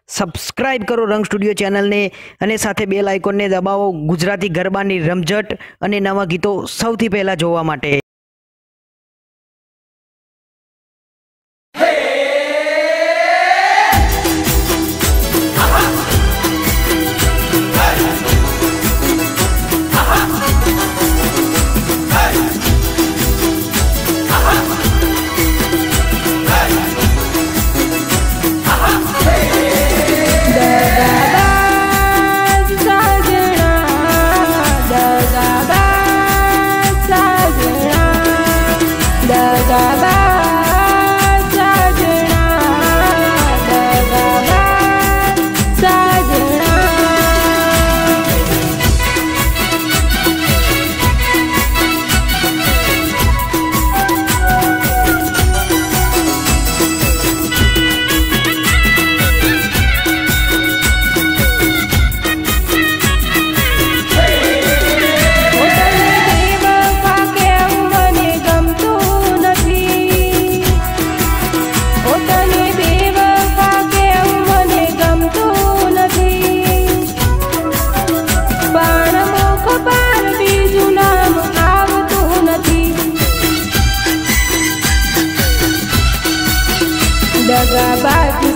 Subscribe કરો રંગ studio ચેનલને અને સાથે બેલ આઇકોનને દબાવો ગુજરાતી ગરબાની રમઝટ અને નવા ગીતો સૌથી પહેલાં જોવા માટે। दगाबाज साजना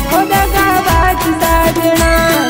हो दगाबाज साजना दगाबाज साजना हो दगाबाज साजना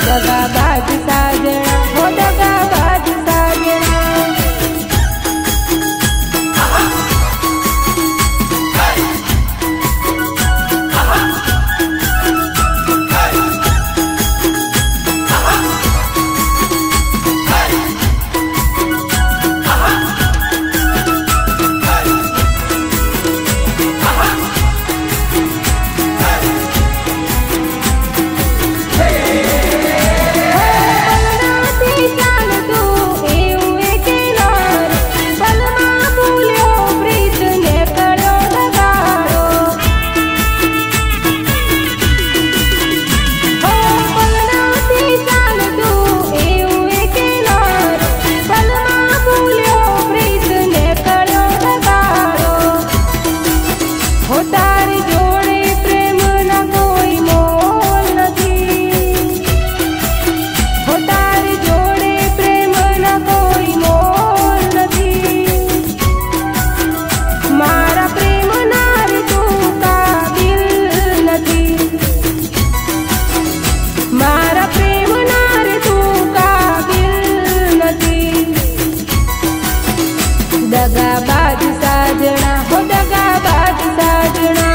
दगाबाज साजना हो दगाबाज साजना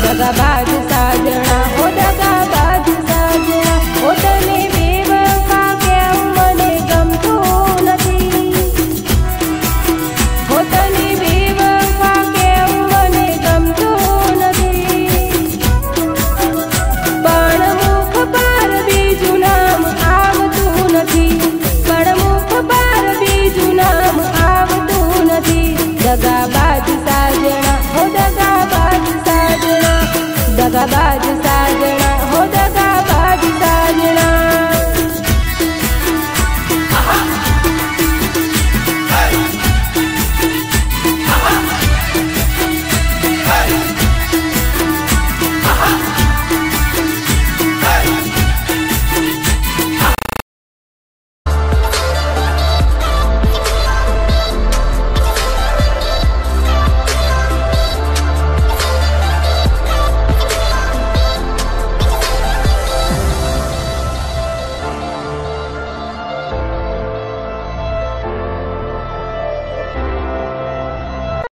दगाबाज साजना हो दगाबाज साजना हो तने बेवफा केम मने गमतो नथी हो तने बेवफा केम मने गमतो नथी पण मुख पर बीजું નામ આવતું નથી પણ મુખ પર બીજું નામ આવતું નથી दगाबाज साजना हो दगाबाज साजना दगाबाज साजना।